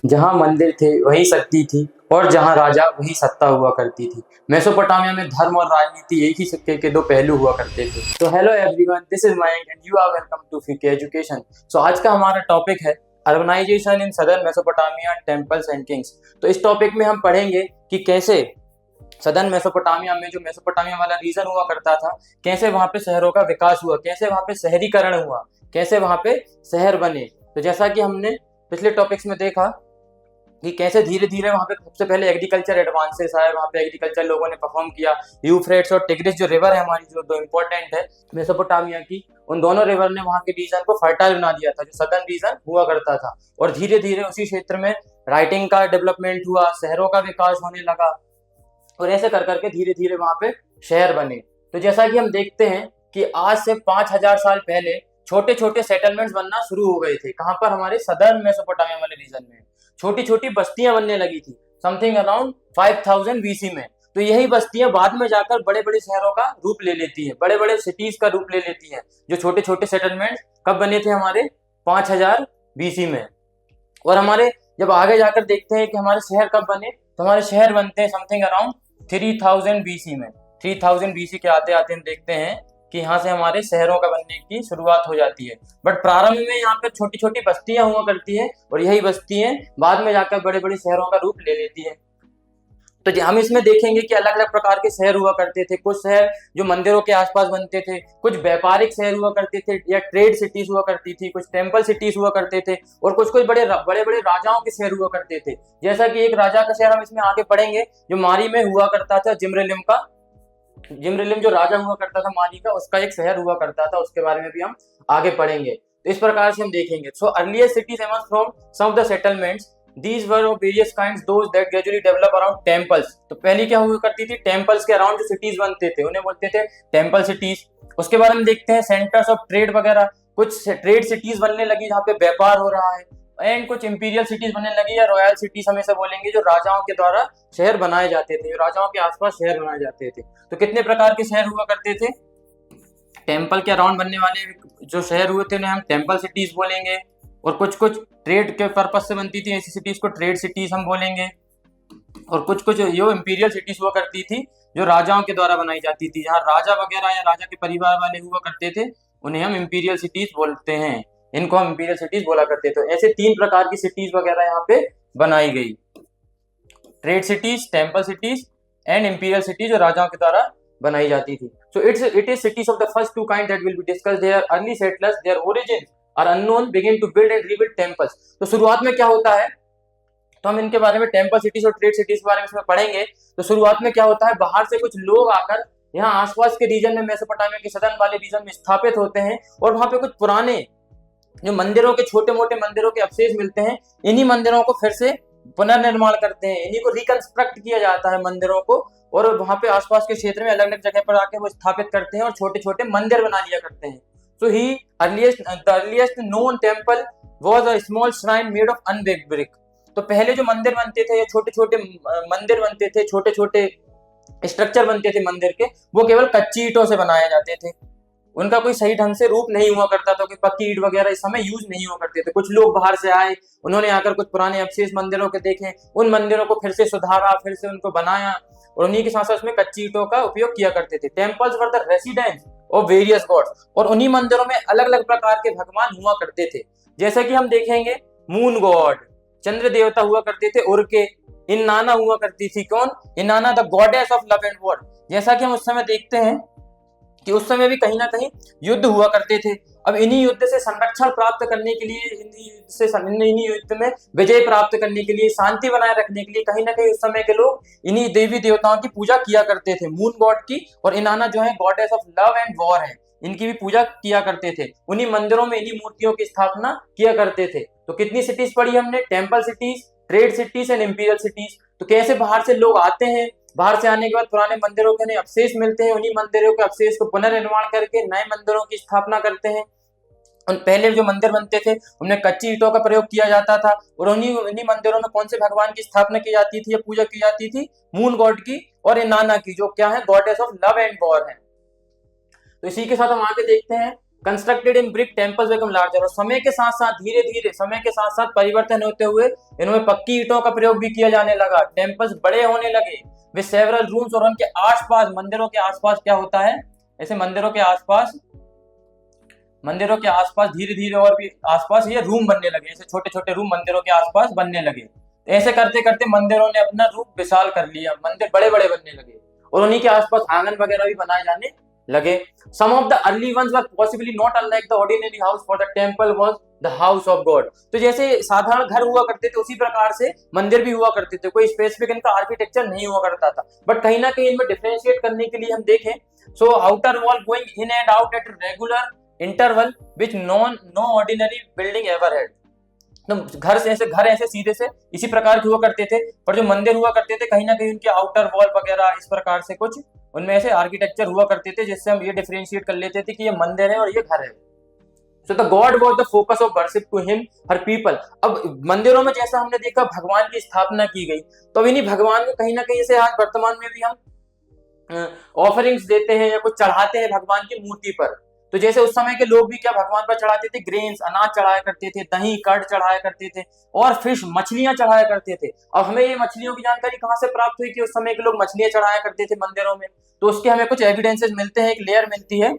जहाँ मंदिर थे वही शक्ति थी, और जहाँ राजा वही सत्ता हुआ करती थी। मेसोपोटामिया में धर्म और राजनीति एक ही सिक्के के दो पहलू हुआ करते थे। तो hello everyone, this is Mayank and you are welcome to फीके एजुकेशन। सो आज का हमारा टॉपिक है urbanization in southern Mesopotamia, temples and kings. तो इस टॉपिक में हम पढ़ेंगे कि कैसे सदर्न मेसोपोटामिया में, जो मेसोपोटामिया वाला रीजन हुआ करता था, कैसे वहां पे शहरों का विकास हुआ, कैसे वहां पे शहरीकरण हुआ, कैसे वहां पे शहर बने। तो जैसा कि हमने पिछले टॉपिक्स में देखा कि कैसे धीरे धीरे वहां पे सबसे पहले एग्रीकल्चर एडवांसेस आए, वहां पे एग्रीकल्चर लोगों ने परफॉर्म किया। यूफ्रेट्स और टिग्रिस जो रिवर है हमारी, जो दो इंपॉर्टेंट है मेसोपोटामिया की, उन दोनों रिवर ने वहां के रीजन को फर्टाइल बना दिया था, जो सदर्न रीजन हुआ करता था। और धीरे धीरे उसी क्षेत्र में राइटिंग का डेवलपमेंट हुआ, शहरों का विकास होने लगा, और ऐसे कर करके धीरे धीरे वहां पे शहर बने। तो जैसा कि हम देखते हैं कि आज से 5000 साल पहले छोटे छोटे सेटलमेंट्स बनना शुरू हो गए थे। कहां पर? हमारे सदर्न मेसोपोटामिया वाले रीजन में छोटी छोटी बस्तियां बनने लगी थी, समथिंग अराउंड 5000 बीसी में। तो यही बस्तियां बाद में जाकर बड़े बड़े शहरों का रूप ले लेती हैं, बड़े बड़े सिटीज का रूप ले लेती हैं। जो छोटे छोटे सेटलमेंट कब बने थे? हमारे 5000 बीसी में। और हमारे जब आगे जाकर देखते हैं कि हमारे शहर कब बने, तो हमारे शहर बनते हैं समथिंग अराउंड 3000 बीसी में। 3000 बीसी के आते आते हम देखते हैं कि यहाँ से हमारे शहरों का बनने की शुरुआत हो जाती है। बट प्रारंभ में यहाँ पे छोटी छोटी बस्तियां हुआ करती है, और यही बस्तियां बाद में जाकर बड़े बड़े शहरों का रूप ले लेती है। तो हम इसमें देखेंगे कि अलग अलग प्रकार के शहर हुआ करते थे। कुछ शहर जो मंदिरों के आसपास बनते थे, कुछ व्यापारिक शहर हुआ करते थे या ट्रेड सिटीज हुआ करती थी, कुछ टेम्पल सिटीज हुआ करते थे, और कुछ कुछ बड़े बड़े बड़े राजाओं के शहर हुआ करते थे। जैसा कि एक राजा का शहर हम इसमें आगे पढ़ेंगे, जो मारी में हुआ करता था, जिम्रेलिम का। जिम्रेलिम जो राजा हुआ करता था माली का, उसका एक शहर हुआ करता था, उसके बारे में भी हम आगे पढ़ेंगे। तो इस प्रकार से हम देखेंगे। So earliest cities emerge from some of the settlements, these were of various kinds, those that gradually develop around temples। तो पहली क्या हुआ करती थी? टेम्पल्स के अराउंड जो सिटीज बनते थे उन्हें बोलते थे टेम्पल सिटीज। उसके बाद हम देखते हैं सेंटर्स ऑफ ट्रेड वगैरह, कुछ ट्रेड सिटीज बनने लगी जहाँ पे व्यापार हो रहा है, एंड कुछ इंपीरियल सिटीज बनने लगी या रॉयल सिटीज हम इसे बोलेंगे, जो राजाओं के द्वारा शहर बनाए जाते थे, जो राजाओं के आसपास शहर बनाए जाते थे। तो कितने प्रकार के शहर हुआ करते थे? टेम्पल के अराउंड बनने वाले जो शहर हुए थे उन्हें हम टेम्पल सिटीज बोलेंगे, और कुछ कुछ ट्रेड के पर्पज से बनती थी ऐसी सिटीज को ट्रेड सिटीज हम बोलेंगे, और कुछ कुछ यो इंपीरियल सिटीज हुआ करती थी जो राजाओं के द्वारा बनाई जाती थी, जहाँ राजा वगैरह या राजा के परिवार वाले हुआ करते थे, उन्हें हम इंपीरियल सिटीज बोलते हैं। इनको हम इंपीरियल सिटीज बोला करते थे। तो ऐसे 3 प्रकार की सिटीज वगैरह यहाँ पे बनाई गई, trade cities, temple cities and imperial cities, जो राजाओं के द्वारा बनाई जाती थी। So it is cities of the first two kind that will be discussed. Their early settlers, their origin are unknown, begin to build and rebuild temples. तो शुरुआत में क्या होता है? तो हम इनके बारे में, टेम्पल सिटीज और ट्रेड सिटीज के बारे में इसमें पढ़ेंगे। तो शुरुआत में क्या होता है? बाहर से कुछ लोग आकर यहाँ आसपास के रीजन में, मेसोपोटामिया के सदर्न वाले रीजन में स्थापित होते हैं, और वहां पे कुछ पुराने जो मंदिरों के, छोटे मोटे मंदिरों के अवशेष मिलते हैं। इन्हीं मंदिरों को फिर से पुनर्निर्माण करते हैं, इन्हीं को रिकंस्ट्रक्ट किया जाता है मंदिरों को, और वहां पे आसपास के क्षेत्र में अलग अलग जगह पर आके वो स्थापित करते हैं और छोटे छोटे मंदिर बना लिया करते हैं। So the earliest known temple was a small shrine made of unbaked brick। तो पहले जो मंदिर बनते थे या छोटे छोटे मंदिर बनते थे, छोटे छोटे स्ट्रक्चर बनते थे मंदिर के, वो केवल कच्ची ईंटों से बनाए जाते थे। उनका कोई सही ढंग से रूप नहीं हुआ करता था, कि पक्की ईंट वगैरह इस समय यूज नहीं हुआ करते थे। कुछ लोग बाहर से आए, उन्होंने आकर कुछ पुराने अवशेष मंदिरों के देखे, उन मंदिरों को फिर से सुधारा, फिर से उनको बनाया, और उन्हीं के साथ साथ उसमें कच्ची ईंटों का उपयोग किया करते थे। Temples were the residence of various gods, और उन्हीं मंदिरों में अलग अलग प्रकार के भगवान हुआ करते थे। जैसे कि हम देखेंगे, मून गॉड, चंद्र देवता हुआ करते थे उर्के। इन्नाना हुआ करती थी। कौन? Inanna, the goddess of love and war. जैसा कि हम उस समय देखते हैं कि उस समय भी कहीं ना कहीं युद्ध हुआ करते थे। अब इन्हीं युद्ध से संरक्षण प्राप्त करने के लिए, इन्हीं युद्ध में विजय प्राप्त करने के लिए, शांति बनाए रखने के लिए, कहीं ना कहीं उस समय के लोग इन्हीं देवी देवताओं की पूजा किया करते थे, मून गॉड की। और इनाना जो है goddess of love and war है, इनकी भी पूजा किया करते थे। उन्हीं मंदिरों में इन्हीं मूर्तियों की स्थापना किया करते थे। तो कितनी सिटीज पढ़ी हमने? Temple cities, trade cities and imperial cities. तो कैसे बाहर से लोग आते हैं, बाहर से आने के बाद पुराने मंदिरों के नए अवशेष मिलते हैं, उन्हीं मंदिरों के अवशेष को पुनर्निर्माण करके नए मंदिरों की स्थापना करते हैं। उन पहले जो मंदिर बनते थे उनमें कच्ची ईंटों का प्रयोग किया जाता था, और उन्हीं मंदिरों में कौन से भगवान की स्थापना की जाती थी या पूजा की जाती थी? मून गॉड की और इनाना की, जो क्या है? Goddess of love and war है। तो इसी के साथ हम आगे देखते हैं constructed in brick temples become larger, और समय के साथ साथ धीरे धीरे समय के साथ साथ परिवर्तन होते हुए इनमें पक्की ईंटों का प्रयोग भी किया जाने लगा। टेम्पल्स बड़े होने लगे विद सेवरल रूम्स, और उनके आसपास मंदिरों के आसपास क्या होता है, ऐसे मंदिरों के आसपास धीरे धीरे और भी आसपास ये रूम बनने लगे, ऐसे छोटे छोटे रूम मंदिरों के आसपास बनने लगे। ऐसे करते करते मंदिरों ने अपना रूप विशाल कर लिया, मंदिर बड़े बड़े बनने लगे और उन्हीं के आसपास आंगन वगैरह भी बनाए जाने लगे। Some of the early ones were possibly not unlike the ordinary house, for the temple was the house of god. तो जैसे साधारण घर हुआ करते थे उसी प्रकार से मंदिर भी हुआ करते थे, कोई स्पेसिफिक इनका आर्किटेक्चर नहीं हुआ करता था। बट कहीं ना कहीं इनमें डिफरेंशिएट करने के लिए हम देखें, so outer wall going in and out at regular interval which no ordinary building ever had. तो घर ऐसे सीधे से इसी प्रकार के हुआ करते थे, पर जो मंदिर हुआ करते थे कहीं ना कहीं उनके आउटर वॉल वगैरह इस प्रकार से कुछ उनमें ऐसे आर्किटेक्चर हुआ करते थे, जिससे हम ये डिफरेंशिएट कर लेते थे कि ये मंदिर है और ये घर है। So the god was the focus of worship to him her people. अब मंदिरों में जैसा हमने देखा भगवान की स्थापना की गई, तो अब इन्हीं भगवान को कहीं ना कहीं से आज वर्तमान में भी हम ऑफरिंग्स देते हैं या कुछ चढ़ाते हैं भगवान की मूर्ति पर। तो जैसे उस समय के लोग भी क्या भगवान पर चढ़ाते थे, ग्रेन्स अनाज चढ़ाया करते थे, दही कर्ड चढ़ाया करते थे और फिश मछलियां चढ़ाया करते थे। अब हमें ये मछलियों की जानकारी कहाँ से प्राप्त हुई कि उस समय के लोग मछलियां चढ़ाया करते थे मंदिरों में? तो उसके हमें कुछ एविडेंसेस मिलते हैं, एक लेयर मिलती है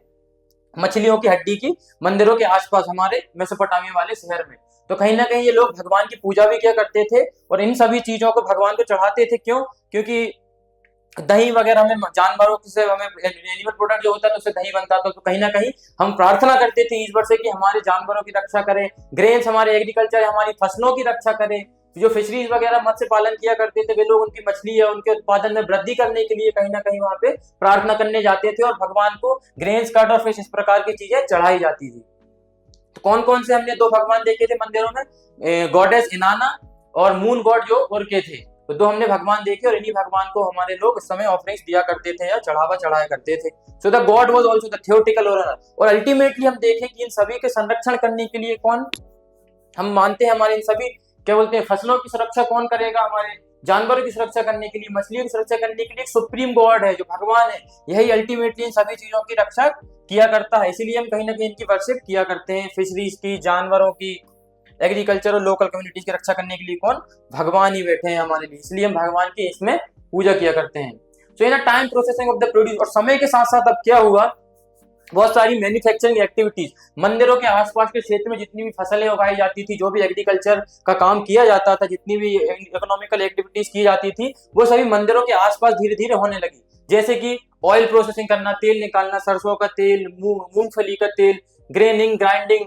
मछलियों की हड्डी की मंदिरों के आसपास हमारे मेसोपोटामिया वाले शहर में। तो कहीं ना कहीं ये लोग भगवान की पूजा भी किया करते थे और इन सभी चीजों को भगवान को चढ़ाते थे। क्यों? क्योंकि दही वगैरह में जानवरों से हमें एनिमल प्रोडक्ट जो होता है तो उससे दही बनता था, तो कहीं ना कहीं हम प्रार्थना करते थे ईश्वर से कि हमारे जानवरों की रक्षा करें, ग्रेन्स हमारे एग्रीकल्चर हमारी फसलों की रक्षा करें। जो फिशरीज वगैरह मत्स्य पालन किया करते थे वे लोग उनकी मछली या उनके उत्पादन में वृद्धि करने के लिए कहीं ना कहीं वहां पे प्रार्थना करने जाते थे और भगवान को ग्रेन्स कर्ड और फिश इस प्रकार की चीजें चढ़ाई जाती थी। तो कौन कौन से हमने दो भगवान देखे थे मंदिरों में? गॉडेस इनाना और मून गॉड जो उर्के थे, तो दो हमने भगवान देखे और इन्हीं भगवान को हमारे लोग इस समय ऑफरिंग्स दिया करते थे या चढ़ावा चढ़ाया करते थे। सो the god was also the theoretical owner. और अल्टीमेटली हम देखें कि इन सभी के संरक्षण करने के लिए कौन, हम मानते हैं हमारे इन सभी क्या बोलते हैं फसलों की सुरक्षा कौन करेगा? हमारे जानवरों की सुरक्षा करने के लिए, मछलियों की सुरक्षा करने के लिए एक सुप्रीम गॉड है जो भगवान है, यही अल्टीमेटली इन सभी चीजों की रक्षा किया करता है। इसीलिए हम कहीं ना कहीं इनकी वर्शिप किया करते हैं, फिशरीज की, जानवरों की, एग्रीकल्चर और लोकल कम्युनिटीज की रक्षा करने के लिए कौन? भगवान ही बैठे हैं हमारे लिए, इसलिए हम भगवान की इसमें पूजा किया करते हैं। So in time processing of the produce, और समय के साथ साथ अब क्या हुआ, बहुत सारी मैन्युफैक्चरिंग एक्टिविटीज मंदिरों के आसपास के क्षेत्र में जितनी भी फसलें उगाई जाती थी, जो भी एग्रीकल्चर का काम किया जाता था, जितनी भी इकोनॉमिकल एक्टिविटीज की जाती थी, वो सभी मंदिरों के आसपास धीरे धीरे होने लगी। जैसे कि ऑयल प्रोसेसिंग करना, तेल निकालना, सरसों का तेल, मूंगफली का तेल, ग्रेनिंग, ग्राइंडिंग,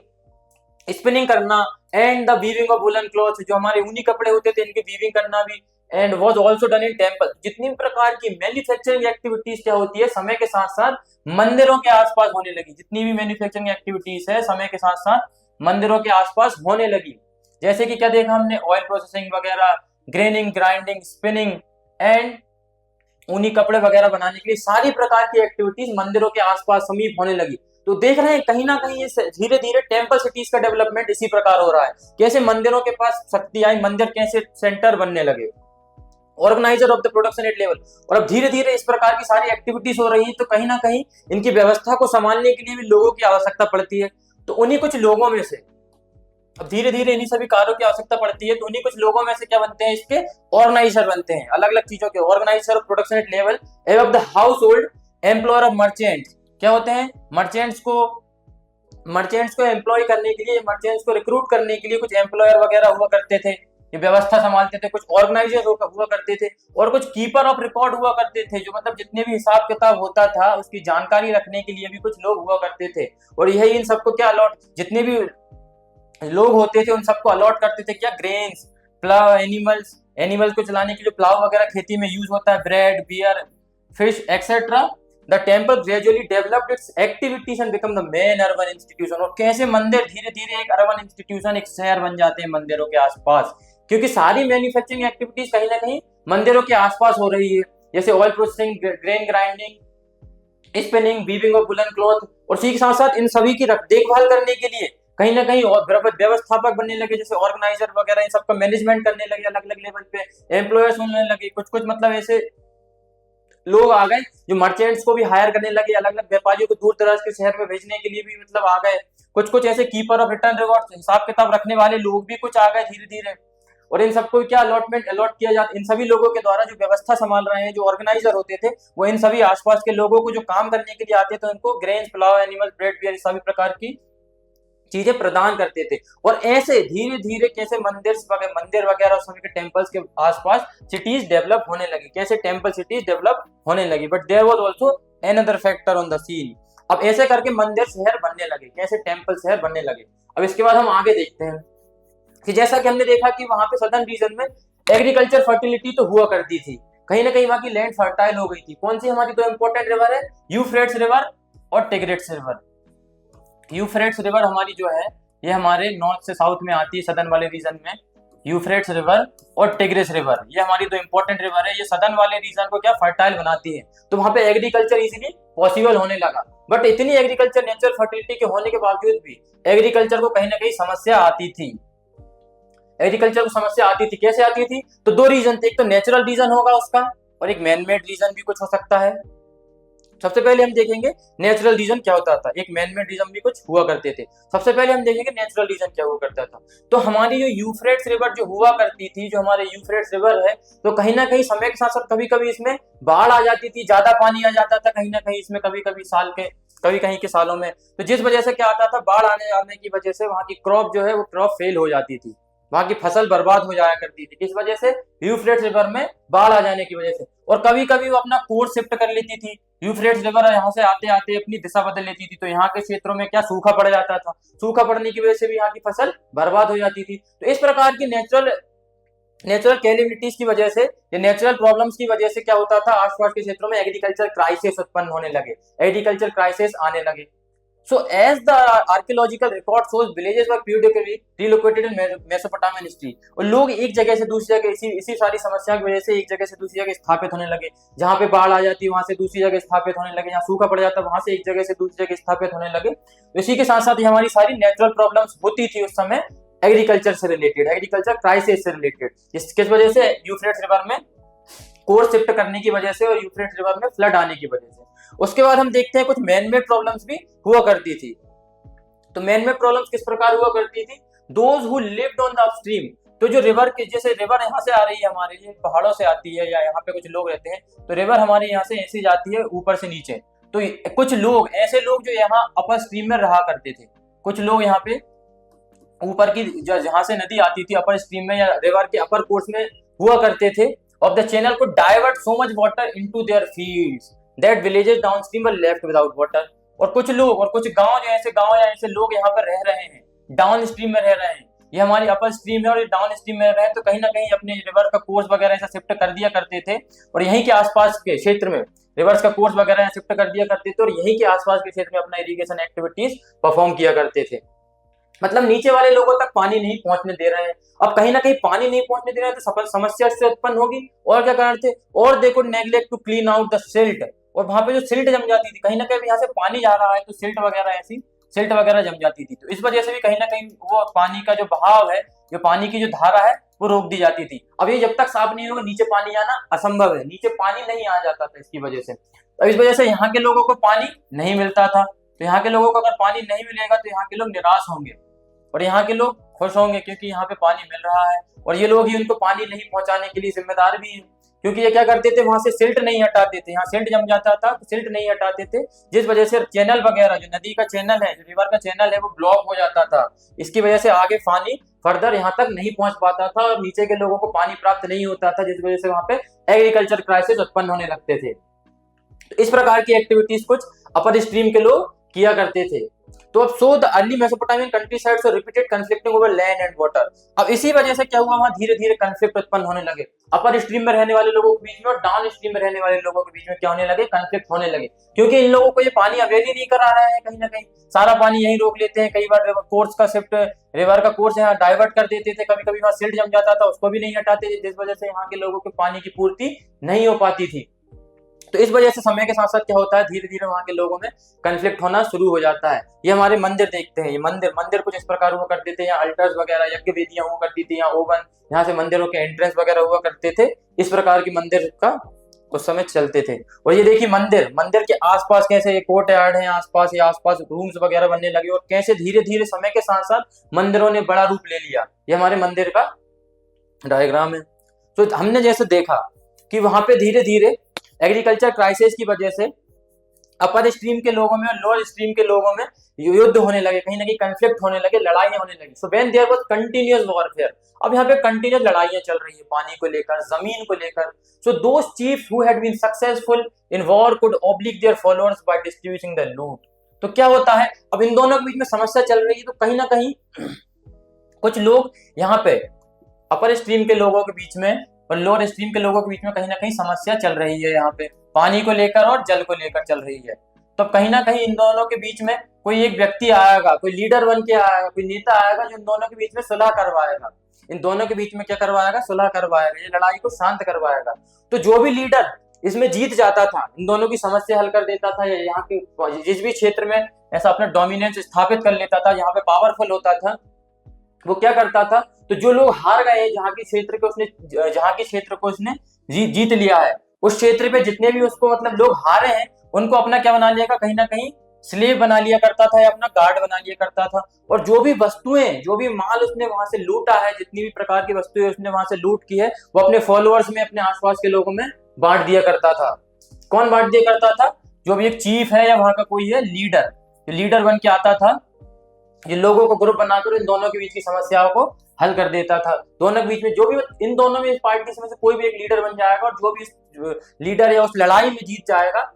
स्पिनिंग करना, and the weaving of woollen cloth, जो हमारे ऊनी कपड़े होते थे इनकी वीविंग करना भी, and was also done in temple. जितनी प्रकार की मैन्युफैक्चरिंग एक्टिविटीज क्या होती है, समय के साथ साथ मंदिरों के आसपास होने लगी। जितनी भी मैन्युफैक्चरिंग एक्टिविटीज है समय के साथ साथ मंदिरों के आसपास होने लगी। जैसे कि क्या देखा हमने, ऑयल प्रोसेसिंग वगैरह, ग्रेनिंग, ग्राइंडिंग, स्पिनिंग एंड ऊनी कपड़े वगैरह बनाने के लिए सारी प्रकार की एक्टिविटीज मंदिरों के आसपास समीप होने लगी। तो देख रहे हैं कहीं ना कहीं धीरे धीरे टेंपल सिटीज का डेवलपमेंट इसी प्रकार हो रहा है। कैसे मंदिरों के पास शक्ति आई, मंदिर कैसे सेंटर बनने लगे, organiser of the production at level. और अब धीरे धीरे इस प्रकार की सारी एक्टिविटीज हो रही है, तो कहीं ना कहीं इनकी व्यवस्था को संभालने के लिए भी लोगों की आवश्यकता पड़ती है। तो उन्हीं कुछ लोगों में से अब धीरे धीरे इन्हीं सभी कार्यों की आवश्यकता पड़ती है, तो उन्हीं कुछ लोगों में से क्या बनते हैं, इसके ऑर्गेनाइजर बनते हैं, अलग अलग चीजों के organizer of production at level एवं द हाउस होल्ड एम्प्लॉयर ऑफ मर्चेंट्स। क्या होते हैं? मर्चेंट्स को एम्प्लॉय करने के लिए, मर्चेंट्स को रिक्रूट करने के लिए कुछ एम्प्लॉयर वगैरह हुआ करते थे, ये व्यवस्था संभालते थे। कुछ ऑर्गेनाइजर हुआ करते थे और कुछ कीपर ऑफ रिकॉर्ड हुआ करते थे, जो मतलब जितने भी हिसाब किताब होता था उसकी जानकारी रखने के लिए भी कुछ लोग हुआ करते थे। और यही इन सबको क्या अलॉट, जितने भी लोग होते थे उन सबको अलॉट करते थे क्या? ग्रेन्स, प्लाव, एनिमल्स को चलाने के लिए प्लाव वगैरह खेती में यूज होता है, bread, beer, fish etcetera. The temple gradually developed its activities and become the main urban institution. और कैसे मंदिर धीरे धीरे एक अर्बन इंस्टीट्यूशन, एक शहर बन जाते हैं मंदिरों के आसपास, क्योंकि सारी मैन्युफैक्चरिंग एक्टिविटीज कहीं ना कहीं मंदिरों के आसपास हो रही है। जैसे oil processing, grain grinding, spinning, weaving of woollen cloth. और इसी के साथ साथ इन सभी की देखभाल करने के लिए कहीं ना कहीं व्यवस्थापक बनने लगे, जैसे ऑर्गेनाइजर वगैरह, इन सबका मैनेजमेंट करने लगे अलग अलग लेवल पे, एम्प्लॉयर्स होने लगे कुछ कुछ, मतलब ऐसे लोग आ गए जो मर्चेंट्स को भी हायर करने लगे, अलग अलग व्यापारियों को दूर दराज के शहर में भेजने के लिए भी मतलब आ गए। कुछ कुछ ऐसे कीपर ऑफ रिटर्न रिवॉर्ड, हिसाब किताब रखने वाले लोग भी कुछ आ गए धीरे धीरे। और इन सबको क्या अलॉटमेंट अलॉट किया जाता, इन सभी लोगों के द्वारा जो व्यवस्था संभाल रहे हैं, जो ऑर्गेनाइजर होते थे, वो इन सभी आसपास के लोगों को जो काम करने के लिए आते थे उनको grains, pulao, animal, bread, beer, सभी प्रकार की चीजें प्रदान करते थे। और ऐसे धीरे धीरे कैसे मंदिर वगैरह और सभी के टेम्पल्स के आसपास सिटीज डेवलप होने लगी, कैसे टेम्पल सिटीज डेवलप होने लगी। But there was also another factor on the scene. अब ऐसे करके मंदिर शहर बनने लगे, कैसे टेम्पल शहर बनने लगे। अब इसके बाद हम आगे देखते हैं कि जैसा कि हमने देखा कि वहां पे सदर्न रीजन में एग्रीकल्चर फर्टिलिटी तो हुआ करती थी, कहीं ना कहीं वहां की लैंड फर्टाइल हो गई थी। कौन सी हमारी दो इंपॉर्टेंट रिवर है, यूफ्रेट्स रिवर और टिग्रिट्स रिवर। यूफ्रेट्स रिवर हमारी जो है ये हमारे नॉर्थ से साउथ में आती है, सदर्न वाले रीजन में। यूफ्रेट्स रिवर और टिग्रिस रिवर ये हमारी दो इंपॉर्टेंट रिवर है। ये सदर्न वाले रीजन को क्या फर्टाइल बनाती है, तो वहां पे एग्रीकल्चर इजीली पॉसिबल होने लगा। बट इतनी एग्रीकल्चर नेचुरल फर्टिलिटी के होने के बावजूद भी एग्रीकल्चर को कहीं ना कहीं समस्या आती थी। एग्रीकल्चर को समस्या आती थी, कैसे आती थी, तो दो रीजन थे, एक तो नेचुरल रीजन होगा उसका और एक मैन मेड रीजन भी कुछ हो सकता है। सबसे पहले हम देखेंगे नेचुरल रीजन क्या होता था, एक मैन मेड रीजन भी कुछ हुआ करते थे। सबसे पहले हम देखेंगे नेचुरल रीजन क्या हुआ करता था। तो हमारी जो यूफ्रेट्स रिवर जो हुआ करती थी, जो हमारे यूफ्रेट्स रिवर है, तो कहीं ना कहीं समय के साथ साथ कभी कभी इसमें बाढ़ आ जाती थी, ज्यादा पानी आ जाता था कहीं ना कहीं इसमें, कभी कभी साल के कभी कहीं के सालों में। तो जिस वजह से क्या आता था, बाढ़ आने की वजह से वहां की क्रॉप जो है वो क्रॉप फेल हो जाती थी, वहां की फसल बर्बाद हो जाया करती थी। किस वजह से, यूफ्रेट्स रिवर में बाढ़ आ जाने की वजह से। और कभी कभी वो अपना कोर्स शिफ्ट कर लेती थी, यूफ्रेट्स रिवर यहाँ से आते आते अपनी दिशा बदल लेती थी, तो यहाँ के क्षेत्रों में क्या सूखा पड़ जाता था, सूखा पड़ने की वजह से भी यहाँ की फसल बर्बाद हो जाती थी। तो इस प्रकार की नेचुरल कैलेमिटीज की वजह से, ये नेचुरल प्रॉब्लम्स की वजह से क्या होता था, आसपास के क्षेत्रों में एग्रीकल्चर क्राइसिस उत्पन्न होने लगे, एग्रीकल्चर क्राइसिस आने लगे। So as the archaeological record shows, villages were periodically relocated in Mesopotamian history। और लोग एक जगह से दूसरी जगह इसी सारी समस्या की वजह से एक जगह से दूसरी जगह स्थापित होने लगे। जहाँ पे बाढ़ आ जाती वहां से दूसरी जगह स्थापित होने लगे, जहाँ सूखा पड़ जाता वहां से एक जगह से दूसरी जगह स्थापित होने लगे। इसी के साथ साथ हमारी सारी नेचुरल प्रॉब्लम्स होती थी उस समय एग्रीकल्चर से रिलेटेड, एग्रीकल्चर क्राइसिस से रिलेटेड। किस वजह से, यूफ्रेट्स रिवर में कोर्स शिफ्ट करने की वजह से और यूफ्रेट्स रिवर में फ्लड आने की वजह से। उसके बाद हम देखते हैं कुछ मैनमेड प्रॉब्लम्स भी हुआ करती थी। तो मैनमेड प्रॉब्लम्स किस प्रकार हुआ करती थी, those who lived on the upstream. तो जो रिवर के, जैसे रिवर यहाँ से आ रही है हमारे, ये पहाड़ों से आती है या यहाँ पे कुछ लोग रहते हैं, तो रिवर हमारे यहाँ से ऐसी जाती है ऊपर से नीचे। तो कुछ लोग ऐसे लोग जो यहाँ अपर स्ट्रीम में रहा करते थे, कुछ लोग यहाँ पे ऊपर की जहाँ से नदी आती थी अपर स्ट्रीम में या रिवर के अपर कोर्स में हुआ करते थे, ऑफ द चैनल को divert so much water into their fields that villages downstream were left without water. और कुछ लोग और कुछ गांव जो ऐसे गांव या ऐसे लोग यहाँ पर रह रहे हैं, डाउन स्ट्रीम में रह रहे हैं, ये हमारी अपर स्ट्रीम है और ये डाउन स्ट्रीम में रह रहे हैं, तो कहीं ना कहीं अपने रिवर का कोर्स वगैरह ऐसा शिफ्ट कर दिया करते थे और यहीं के आसपास के क्षेत्र में रिवर्स का कोर्स वगैरह शिफ्ट कर दिया करते थे और यहीं के आसपास के क्षेत्र में अपना इरिगेशन एक्टिविटीज परफॉर्म किया करते थे। मतलब नीचे वाले लोगों तक पानी नहीं पहुंचने दे रहे हैं। अब कहीं ना कहीं पानी नहीं पहुंचने दे रहे हैं तो समस्या इससे उत्पन्न होगी। और क्या कारण थे, और they could neglect to clean out the silt. और वहां पे जो सिल्ट जम जाती थी, कहीं ना कहीं यहाँ से पानी जा रहा है तो सिल्ट वगैरह जम जाती थी, तो इस वजह से भी कहीं ना कहीं वो पानी का जो बहाव है, जो पानी की जो धारा है, वो रोक दी जाती थी। अब ये जब तक साफ नहीं होगा नीचे पानी आना असंभव है, नीचे पानी नहीं आ जाता था इसकी वजह से। तो इस वजह से यहाँ के लोगों को पानी नहीं मिलता था। तो यहाँ के लोगों को अगर पानी नहीं मिलेगा तो यहाँ के लोग निराश होंगे और यहाँ के लोग खुश होंगे क्योंकि यहाँ पे पानी मिल रहा है और ये लोग ही उनको पानी नहीं पहुंचाने के लिए जिम्मेदार भी हैं। क्योंकि ये क्या करते थे, वहां से सिल्ट नहीं हटाते थे, यहाँ सिल्ट जम जाता था तो सिल्ट नहीं हटाते थे, जिस वजह से चैनल वगैरह, जो नदी का चैनल है, जो रिवर का चैनल है, वो ब्लॉक हो जाता था। इसकी वजह से आगे पानी फर्दर यहाँ तक नहीं पहुंच पाता था और नीचे के लोगों को पानी प्राप्त नहीं होता था, जिस वजह से वहां पे एग्रीकल्चर क्राइसिस उत्पन्न होने लगते थे। तो इस प्रकार की एक्टिविटीज कुछ अपर स्ट्रीम के लोग किया करते थे। तो अब so the early Mesopotamian country side so repeated conflicting over land and water. अब इसी वजह से क्या हुआ, वहां धीरे धीरे कन्फ्लिक्ट उत्पन्न होने लगे, अपर स्ट्रीम में रहने वाले लोगों के बीच में और डाउन स्ट्रीम में रहने वाले लोगों के बीच में क्या होने लगे, कन्फ्लिक्ट होने लगे। क्योंकि इन लोगों को ये पानी अवेल ही नहीं करा रहे हैं, कहीं ना कहीं सारा पानी यहीं रोक लेते हैं। कई बार कोर्स का शिफ्ट, रिवर का कोर्स यहाँ डाइवर्ट कर देते थे, कभी कभी वहां सिल्ट जम जाता था, उसको भी नहीं हटाते थे, जिस वजह से यहाँ के लोगों को पानी की पूर्ति नहीं हो पाती थी। तो इस वजह से समय के साथ साथ क्या होता है, धीरे धीरे वहां के लोगों में कन्फ्लिक्ट होना शुरू हो जाता है। ये हमारे मंदिर देखते हैं, ये मंदिर कुछ इस प्रकार हुआ करते थे, यहाँ अल्टर्स वगैरह, यज्ञ वेदियां हुआ करती थी, यहाँ ओवन, यहाँ से मंदिरों के एंट्रेंस वगैरह हुआ करते थे। इस प्रकार की मंदिर का उस समय चलते थे। और ये देखिए मंदिर, मंदिर के आसपास कैसे कोर्ट यार्ड है, आसपास रूम्स वगैरह बनने लगे और कैसे धीरे धीरे समय के साथ साथ मंदिरों ने बड़ा रूप ले लिया। ये हमारे मंदिर का डायग्राम है। तो हमने जैसे देखा कि वहां पे धीरे धीरे एग्रीकल्चर क्राइसिस की वजह से अपर स्ट्रीम के लोगों में और लोअर स्ट्रीम के लोगों में युद्ध होने लगे, कहीं ना कहीं कंफ्लिक्ट होने लगे, लड़ाइयां होने लगी। So when there was continuous warfare, अब यहाँ पे कंटिन्यूअस लड़ाइयां चल रही है पानी को लेकर, जमीन को लेकर। So those chiefs who had been successful in war could oblige their followers by distributing the loot. तो क्या होता है, अब इन दोनों के बीच में समस्या चल रही है, तो कहीं ना कहीं कुछ लोग यहाँ पे अपर स्ट्रीम के लोगों के बीच में और लोअर स्ट्रीम के लोगों के बीच में कहीं ना कहीं समस्या चल रही है, यहाँ पे पानी को लेकर और जल को लेकर चल रही है। तो कहीं ना कहीं इन दोनों के बीच में कोई एक व्यक्ति आएगा, कोई लीडर बन के आएगा, कोई नेता आएगा जो इन दोनों के बीच में सुलह करवाएगा। इन दोनों के बीच में क्या करवाएगा, सुलह करवाएगा, ये लड़ाई को शांत करवाएगा। तो जो भी लीडर इसमें जीत जाता था, इन दोनों की समस्या हल कर देता था, या यहाँ के जिस भी क्षेत्र में ऐसा अपना डोमिनेंस स्थापित कर लेता था, यहाँ पे पावरफुल होता था, वो क्या करता था, तो जो लोग हार गए, जहाँ के क्षेत्र को उसने जीत लिया है, उस क्षेत्र पे जितने भी उसको मतलब लोग हारे हैं, उनको अपना क्या बना लिया, कहीं ना कहीं स्लेव बना लिया करता था या अपना गार्ड बना लिया करता था। और जो भी वस्तुएं, जो भी माल उसने वहां से लूटा है, जितनी भी प्रकार की वस्तुएं उसने वहां से लूट की है, वो अपने फॉलोअर्स में, अपने आसपास के लोगों में बांट दिया करता था। कौन बांट दिया करता था, जो भी एक चीफ है या वहां का कोई है लीडर, लीडर बन के आता था, ये लोगों को ग्रुप बनाकर इन दोनों के बीच की समस्याओं को हल कर देता था। दोनों के बीच में जो भी, इन दोनों में, इस पार्टी में से कोई भी एक लीडर बन जाएगा, और जो भी लीडर है उस लड़ाई में जीत जाएगा,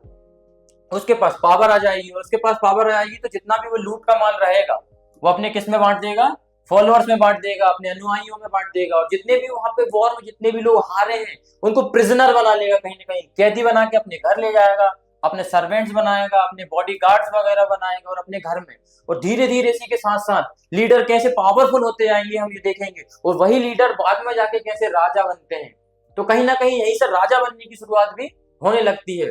उसके पास पावर आ जाएगी। और उसके पास पावर आ जाएगी तो जितना भी वो लूट का माल रहेगा, वो अपने किस में बांट देगा, फॉलोअर्स में बांट देगा, अपने अनुयायियों में बांट देगा। और जितने भी वहां पे वॉर में जितने भी लोग हारे हैं, उनको प्रिजनर बना लेगा, कहीं ना कहीं कैदी बना के अपने घर ले जाएगा, अपने सर्वेंट्स बनाएगा, अपने बॉडीगार्ड्स वगैरह बनाएगा और अपने घर में। और धीरे धीरे इसी के साथ साथ लीडर कैसे पावरफुल होते जाएंगे, हम ये देखेंगे। और वही लीडर बाद में जाके कैसे राजा बनते हैं। तो कहीं ना कहीं यही से राजा बनने की शुरुआत भी होने लगती है।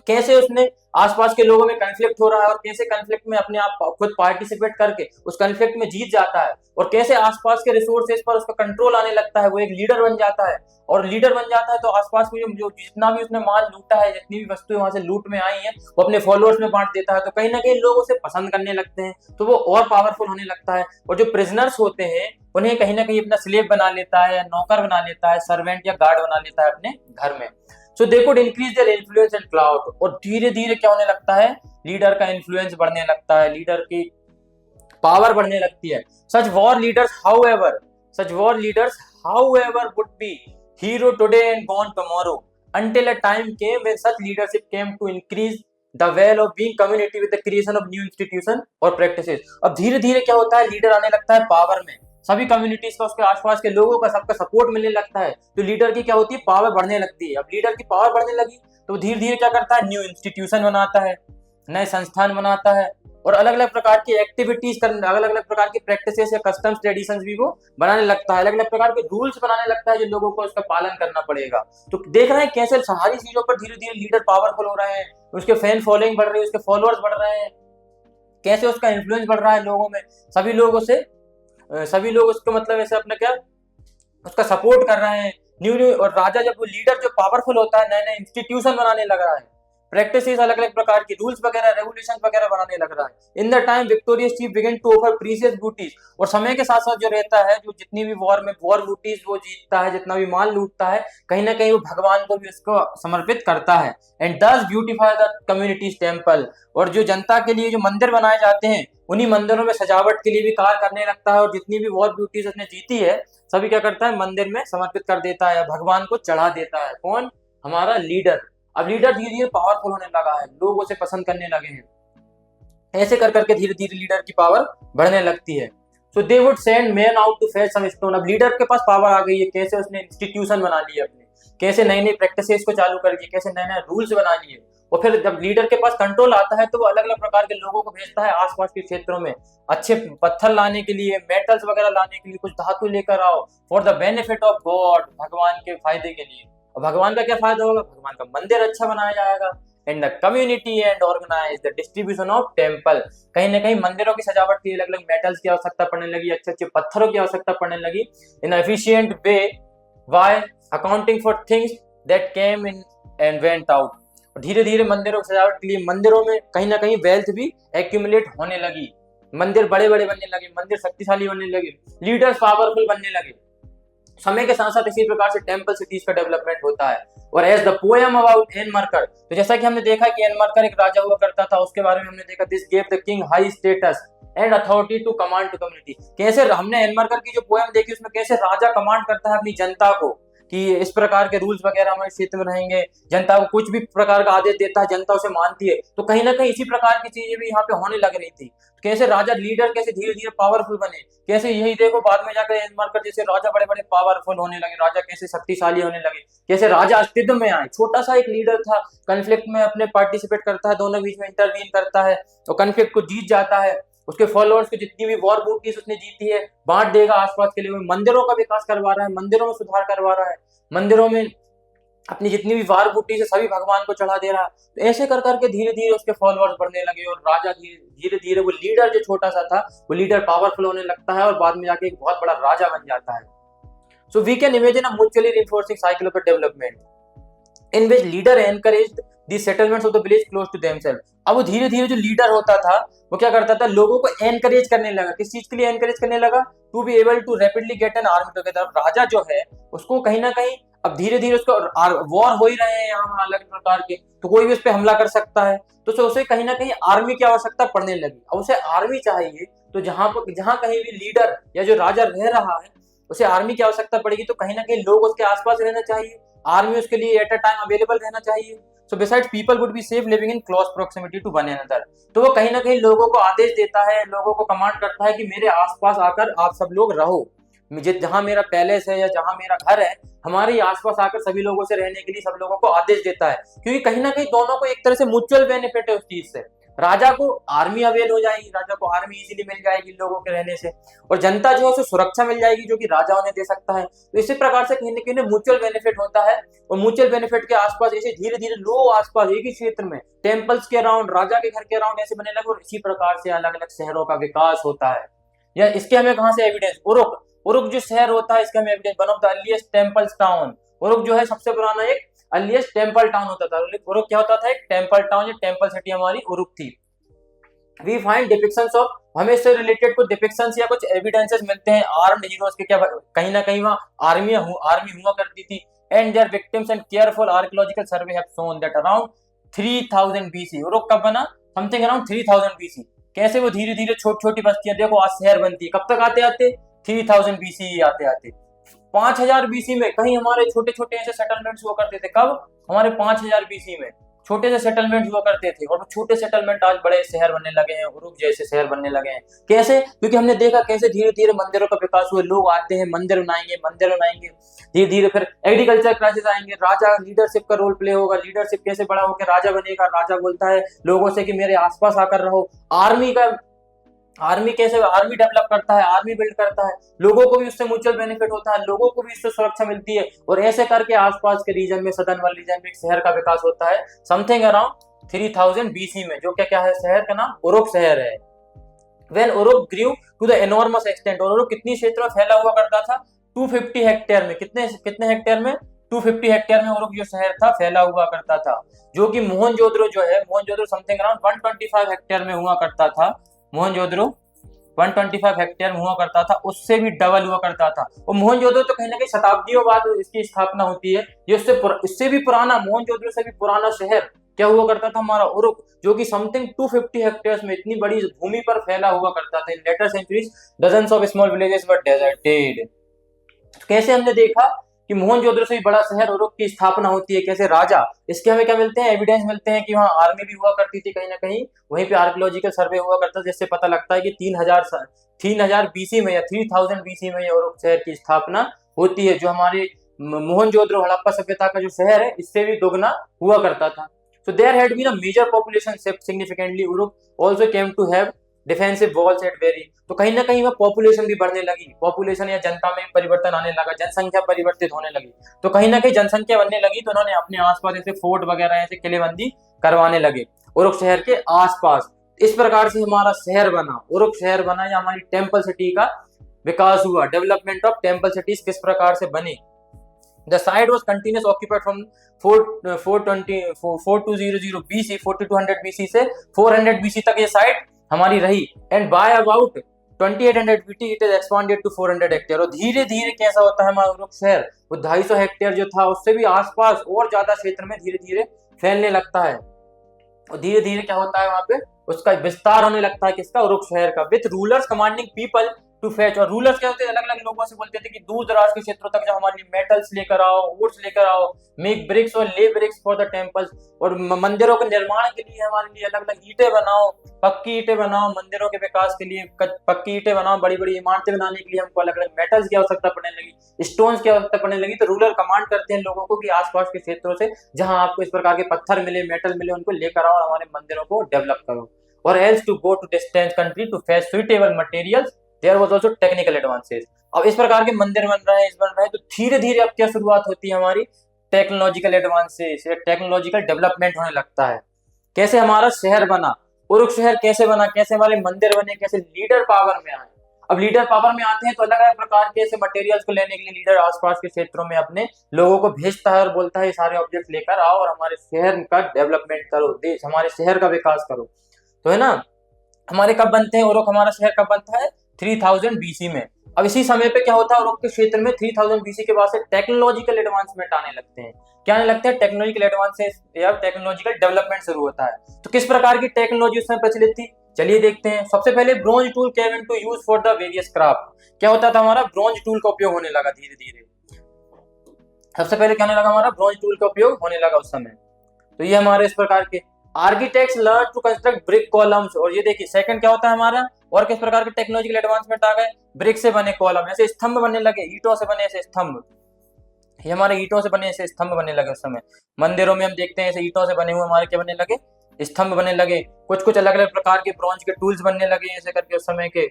कैसे उसने आसपास के लोगों में कन्फ्लिक्ट हो रहा है और कैसे कन्फ्लिक्ट में अपने आप खुद पार्टिसिपेट करके उस कन्फ्लिक्ट में जीत जाता है, और कैसे आसपास के रिसोर्सेज पर उसका कंट्रोल आने लगता है, वो एक लीडर बन जाता है। और लीडर बन जाता है तो आसपास में जो जितना भी उसने माल लूटा है, जितनी भी वस्तुएं वहां से लूट में आई हैं, वो अपने फॉलोअर्स में बांट देता है। तो कहीं ना कहीं लोग उसे पसंद करने लगते हैं, तो वो और पावरफुल होने लगता है। और जो प्रिजनर्स होते हैं उन्हें कहीं ना कहीं अपना स्लेव बना लेता है, या नौकर बना लेता है, सर्वेंट या गार्ड बना लेता है अपने घर में। So they could increase their influence and clout. और धीरे धीरे क्या होने लगता है, लीडर का इन्फ्लुएंस बढ़ने लगता है, लीडर की पावर बढ़ने लगती है। Such war leaders however would be hero today and gone tomorrow until a time came when such leadership came to increase the well of being community with the creation of new institution और practices। अब धीरे धीरे क्या होता है, leader आने लगता है पावर में, सभी कम्युनिटीज का, उसके आसपास के लोगों का, सबका सपोर्ट मिलने लगता है। तो लीडर की क्या होती है, पावर बढ़ने लगती है। अब लीडर की पावर बढ़ने लगी तो धीरे धीरे क्या करता है, न्यू इंस्टीट्यूशन बनाता है, नए संस्थान बनाता है, और अलग अलग प्रकार की एक्टिविटीज करने, अलग अलग प्रकार की प्रैक्टिसेस या कस्टम्स ट्रेडिशंस भी वो बनाने लगता है, अलग अलग प्रकार के रूल्स बनाने लगता है, जो लोगों को उसका पालन करना पड़ेगा। तो देख रहे हैं कैसे सारी चीजों पर धीरे धीरे लीडर पावरफुल हो रहे हैं, उसके फैन फॉलोइंग बढ़ रही है, उसके फॉलोअर्स बढ़ रहे हैं, कैसे उसका इन्फ्लुएंस बढ़ रहा है लोगों में, सभी लोग उसको मतलब ऐसे अपना क्या, उसका सपोर्ट कर रहे हैं। न्यू और राजा जब वो लीडर जो पावरफुल होता है, नए नए इंस्टीट्यूशन बनाने लग रहा है, प्रैक्टिसेस अलग अलग प्रकार की, रूल्स वगैरह, रेगुलेशन वगैरह बनाने लग रहा है। In the time victorious chief begin to offer precious booties. और समय के साथ साथ जो रहता है, जो जितनी भी वॉर बूटीज वो जीतता है, जितना भी माल लूटता है, कहीं ना कहीं वो भगवान को भी उसको समर्पित करता है। एंड दस ब्यूटिफाई द कम्युनिटीज टेम्पल। और जो जनता के लिए जो मंदिर बनाए जाते हैं, उन्हीं मंदिरों में सजावट के लिए भी कार्य करने लगता है। और जितनी भी वॉर ब्यूटीज उसने जीती है, सभी क्या करता है, मंदिर में समर्पित कर देता है, भगवान को चढ़ा देता है। कौन, हमारा लीडर। अब लीडर धीरे धीरे पावरफुल होने लगा है, लोग उसे पसंद करने लगे हैं। ऐसे कर करके धीरे धीरे लीडर की पावर बढ़ने लगती है। So they would send man out to fetch some stone. अब लीडर के पास पावर आ गई है, कैसे उसने इंस्टीट्यूशन बना लिए अपने, कैसे नई नई प्रैक्टिसेस को चालू कर दिए, कैसे नए नए रूल्स बना लिए। और फिर जब लीडर के पास कंट्रोल आता है, तो वो अलग अलग प्रकार के लोगों को भेजता है आसपास के क्षेत्रों में, अच्छे पत्थर लाने के लिए, मेटल्स वगैरह लाने के लिए, कुछ धातु लेकर आओ, for the benefit of God, भगवान के फायदे के लिए। और भगवान का क्या फायदा होगा, भगवान का मंदिर अच्छा बनाया जाएगा। And the community and organise the distribution of temple. कहीं ना कहीं मंदिरों की सजावट की अलग अलग मेटल्स की आवश्यकता पड़ने लगी, अच्छे अच्छे पत्थरों की आवश्यकता पड़ने लगी। In efficient way, by accounting for things that came in and went out. धीरे धीरे मंदिरों की सजावट के लिए मंदिरों में कहीं ना कहीं वेल्थ भी एक्यूमुलेट होने लगी, मंदिर बड़े बड़े बनने लगे, मंदिर शक्तिशाली बनने लगे, लीडर्स पावरफुल बनने लगे। समय के साथ साथ इसी प्रकार से टेम्पल सिटीज का डेवलपमेंट होता है। और एज द पोएम अबाउट एनमरकर, तो जैसा कि हमने देखा कि एनमरकर एक राजा हुआ करता था, उसके बारे में हमने देखा this gave the king high status and authority to command to community. कैसे हमने एनमरकर की जो पोएम देखी उसमें कैसे राजा कमांड करता है अपनी जनता को कि इस प्रकार के रूल्स वगैरह हमारे क्षेत्र में रहेंगे, जनता को कुछ भी प्रकार का आदेश देता है, जनता उसे मानती है। तो कहीं ना कहीं इसी प्रकार की चीजें भी यहाँ पे होने लग रही थी। कैसे राजा लीडर कैसे धीरे धीरे पावरफुल बने, कैसे यही देखो बाद में जाकर एनमार्कर जैसे राजा बड़े बड़े पावरफुल होने लगे, राजा कैसे शक्तिशाली होने लगे, कैसे राजा अस्तित्व में आए। छोटा सा एक लीडर था, कन्फ्लिक्ट में अपने पार्टिसिपेट करता है, दोनों बीच में इंटरवीन करता है और कन्फ्लिक्ट को जीत जाता है। उसके फॉलोअर्स को जितनी भी वॉर बूटीज उसने जीती है बांट देगा आसपास के लिए, मंदिरों का विकास करवा रहा है, मंदिरों में सुधार करवा रहा है, मंदिरों में अपनी जितनी भी वार बूटी से सभी भगवान को चढ़ा दे रहा है। तो ऐसे कर करके धीरे धीरे उसके फॉलोअर्स बढ़ने लगे और राजा धीरे धीरे वो लीडर जो छोटा सा था वो लीडर पावरफुल होने लगता है और बाद में जाके एक बहुत बड़ा राजा बन जाता है। So we can imagine a mutually reinforcing cycle of development in which leader encouraged the settlements of the village close to themself. अब वो धीरे धीरे जो लीडर होता था वो क्या करता था, लोगों को एनकरेज करने लगा। किस चीज के लिए एनकरेज करने लगा? To be able to rapidly get an army together. राजा जो है उसको कहीं ना कहीं अब धीरे धीरे उसको वॉर हो ही रहे हैं यहाँ अलग प्रकार के, तो कोई भी उस पर हमला कर सकता है, तो उसे कहीं ना कहीं आर्मी की आवश्यकता पड़ने लगी। अब उसे आर्मी चाहिए, तो जहां कहीं भी लीडर या जो राजा रह रहा है उसे आर्मी की आवश्यकता पड़ेगी, तो कहीं ना कहीं लोग उसके आसपास रहना चाहिए, आर्मी उसके लिए एट अ टाइम अवेलेबल रहना चाहिए। So besides people would be safe living in close proximity to one another. तो वो कहीं ना कहीं लोगों को आदेश देता है, लोगों को कमांड करता है कि मेरे आसपास आकर आप सब लोग रहो, मुझे जहां मेरा पैलेस है या जहां मेरा घर है हमारे आसपास आकर सभी लोगों से रहने के लिए सब लोगों को आदेश देता है, क्योंकि कहीं ना कहीं दोनों को एक तरह से म्यूचुअल बेनिफिट है उस चीज से। राजा को आर्मी अवेल हो जाएगी, राजा को आर्मी इजीली मिल जाएगी लोगों के रहने से, और जनता जो है उसे सुरक्षा मिल जाएगी जो कि राजा उन्हें दे सकता है। तो इसी प्रकार से कहीं ना कहीं म्यूचुअल बेनिफिट होता है। और म्यूचुअल बेनिफिट के आसपास ऐसे धीरे धीरे लोग आसपास एक ही क्षेत्र में टेम्पल्स के अराउंड, राजा के घर के अराउंड ऐसे बनने लगे और इसी प्रकार से अलग अलग शहरों का विकास होता है। या इसके हमें कहां से एविडेंस? उरुक जो शहर होता है इसका हमें evidence, one of the earliest temples town. Uruk जो है सबसे पुराना एक अर्लीस्ट टेम्पल टाउन होता था। उरुक क्या होता था? एक टेम्पल टाउन या टेम्पल सिटी हमारी उरुक थी। वी फाइंड डिपिक्शंस ऑफ, हमें इससे रिलेटेड कुछ डिपिक्शंस या कुछ एविडेंसेस मिलते हैं आर्म्ड हीरोज के। क्या कहीं ना कहीं वहां आर्मी हुआ करती थी। And their victims and careful archaeological survey have shown that around 3000 BC Uruk कब बना? Something around 3000 BC. कैसे वो धीरे धीरे छोटी बस्तियां, देखो आज शहर बनती है, कब तक आते आते 3000 बीसी आते आते 5000 बीसी में कहीं हमारे छोटे छोटे ऐसे सेटलमेंट्स हुआ करते थे। कब? हमारे 5000 बीसी में छोटे से सेटलमेंट हुआ करते थे, और छोटे सेटलमेंट आज बड़े शहर बनने लगे हैं, उरुक जैसे शहर बनने लगे हैं। कैसे? क्योंकि हमने देखा कैसे धीरे धीरे मंदिरों का विकास हुआ, लोग आते हैं मंदिर बनाएंगे, धीरे धीरे फिर एग्रीकल्चर क्राइसिस आएंगे, राजा लीडरशिप का रोल प्ले होगा, लीडरशिप कैसे बड़ा होकर राजा बनेगा, राजा बोलता है लोगों से कि मेरे आसपास आकर रहो। आर्मी कैसे? आर्मी डेवलप करता है, आर्मी बिल्ड करता है, लोगों को भी उससे म्यूचुअल बेनिफिट होता है, लोगों को भी उससे सुरक्षा मिलती है, और ऐसे करके आसपास के रीजन में, सदर्न वाले रीजन में एक शहर का विकास होता है समथिंग अराउंड 3000 बीसी में, जो क्या है शहर का नाम उरुक शहर है। When Uruk grew to the enormous extent, और उरुक कितनी क्षेत्र में फैला हुआ करता था? 250 हेक्टेयर में। कितने हेक्टेयर में? 250 हेक्टेयर में उरुक जो शहर था फैला हुआ करता था, जो कि मोहनजोदड़ो जो है, मोहनजोदड़ो समथिंग अराउंड 125 हेक्टेयर में हुआ करता था। मोहनजोदड़ो 125 हेक्टेयर में हुआ करता था, उससे भी डबल हुआ करता था। और मोहनजोदड़ो तो कहीं ना कहीं शताब्दियों बाद इसकी स्थापना होती है। ये इससे भी पुराना, मोहनजोदड़ो से भी पुराना शहर क्या हुआ करता था? हमारा उरुक, जो कि समथिंग 250 हेक्टेयर्स में इतनी बड़ी भूमि पर फैला हुआ करता था। In later centuries dozens of small villages were deserted. कैसे हमने देखा कि मोहनजोदड़ो से भी बड़ा शहर उरुक की स्थापना होती है, कैसे राजा, इसके हमें क्या मिलते हैं? एविडेंस मिलते हैं कि वहाँ आर्मी भी हुआ करती थी कहीं ना कहीं, वहीं पे आर्कियोलॉजिकल सर्वे हुआ करता था, जिससे पता लगता है कि 3000 बीसी में या 3000 बीसी में उरुक शहर की स्थापना होती है, जो हमारे मोहनजोदड़ो हड़प्पा सभ्यता का जो शहर है इससे भी दोगुना हुआ करता था। So there had been a major population shift significantly. Uruk also came to have defensive walls at very. तो कहीं ना कहीं वह पॉपुलेशन भी बढ़ने लगी, पॉपुलेशन या जनता में परिवर्तन आने लगा, जनसंख्या परिवर्तित होने लगी। तो कहीं ना कहीं जनसंख्या बनने लगी, तो उन्होंने अपने आसपास ऐसे फोर्ट वगैरह ऐसे किलेबंदी करवाने लगे उरुक शहर के आसपास। इस प्रकार से हमारा शहर बना, उरुक शहर बना, या हमारी टेम्पल सिटी का विकास हुआ। डेवलपमेंट ऑफ टेम्पल सिटीज किस प्रकार से बनी? The site was continuous occupied from 4200 BC 4200 BC से 400 BC तक ये साइट हमारी रही। And by about 2800 BT it is expanded to 400 hectare. और धीरे धीरे कैसा होता है हमारा उरुक शहर, वो 250 हेक्टेयर जो था उससे भी आसपास और ज्यादा क्षेत्र में धीरे धीरे फैलने लगता है। और धीरे धीरे क्या होता है वहां पे उसका विस्तार होने लगता है, किसका, उरुक शहर का। With rulers commanding people to fetch. और रूलर्स क्या होते हैं, अलग अलग लोगों से बोलते थे कि दूर दराज के क्षेत्रों तक जाओ, हमारे लिए मेटल्स लेकर आओ, वुड्स लेकर आओ, मेक ब्रिक्स और ले ब्रिक्स फॉर द टेम्पल्स। और मंदिरों के निर्माण के लिए हमारे लिए अलग अलग ईंटें बनाओ, पक्की ईंटें बनाओ, मंदिरों के विकास के लिए पक्की ईंटें बनाओ, बड़ी बड़ी इमारतें बनाने के लिए हमको अलग अलग मेटल्स की आवश्यकता पड़ने लगी, स्टोन्स की आवश्यकता पड़ने लगी। तो रूलर कमांड करते हैं लोगों को कि आसपास के क्षेत्रों से जहां आपको इस प्रकार के पत्थर मिले, मेटल मिले, उनको लेकर आओ और हमारे मंदिरों को डेवलप करो। और else to go to distance country to fetch suitable materials, there was also technical advances. अब इस प्रकार के मंदिर बन रहे हैं, बन रहे हैं, तो धीरे धीरे अब क्या शुरुआत होती है हमारी टेक्नोलॉजिकल एडवांसेस, टेक्नोलॉजिकल डेवलपमेंट होने लगता है। कैसे हमारा शहर बना, उरुक शहर कैसे बना, कैसे हमारे मंदिर बने, कैसे लीडर पावर में आए। अब लीडर पावर में आते हैं तो अलग अलग प्रकार के ऐसे मटेरियल्स को लेने के लिए लीडर आसपास के क्षेत्रों में अपने लोगों को भेजता है और बोलता है ये सारे ऑब्जेक्ट लेकर आओ और हमारे शहर का डेवलपमेंट करो, देश हमारे शहर का विकास करो। तो है ना, हमारे कब बनते हैं उरुक, हमारा शहर कब बनता है 3000 BC में। अब इसी समय पे क्या होता है उरुक के क्षेत्र में 3000 BC के बाद से टेक्नोलॉजिकल एडवांसमेंट आने लगते हैं। क्या आने लगते हैं, टेक्नोलॉजिकल एडवांसेस या टेक्नोलॉजिकल डेवलपमेंट शुरू होता है। तो किस प्रकार की टेक्नोलॉजी उसमें प्रचलित थी, चलिए देखते हैं। सबसे पहले bronze tool came into use for the various craft. क्या होता था, हमारा ब्रोंज टूल का उपयोग होने लगा धीरे धीरे। सबसे पहले क्या होने लगा, हमारा ब्रोंज टूल का उपयोग होने लगा उस समय। तो ये हमारे इस प्रकार के architects learn to construct brick columns. और ये देखिए सेकंड क्या होता है हमारा, और किस प्रकार के टेक्नोलॉजिकल एडवांसमेंट आ गए, ब्रिक से बने कॉलम, ऐसे स्तंभ बनने लगे, ईंटों से बने ऐसे स्तंभ, ये हमारे ईंटों से बने ऐसे स्तंभ बनने लगे उस समय। मंदिरों में हम देखते हैं ऐसे ईंटों से बने हुए हमारे क्या बनने लगे, स्तंभ बनने लगे। कुछ कुछ अलग अलग प्रकार के ब्रॉन्ज के टूल्स बनने लगे ऐसे करके उस समय के,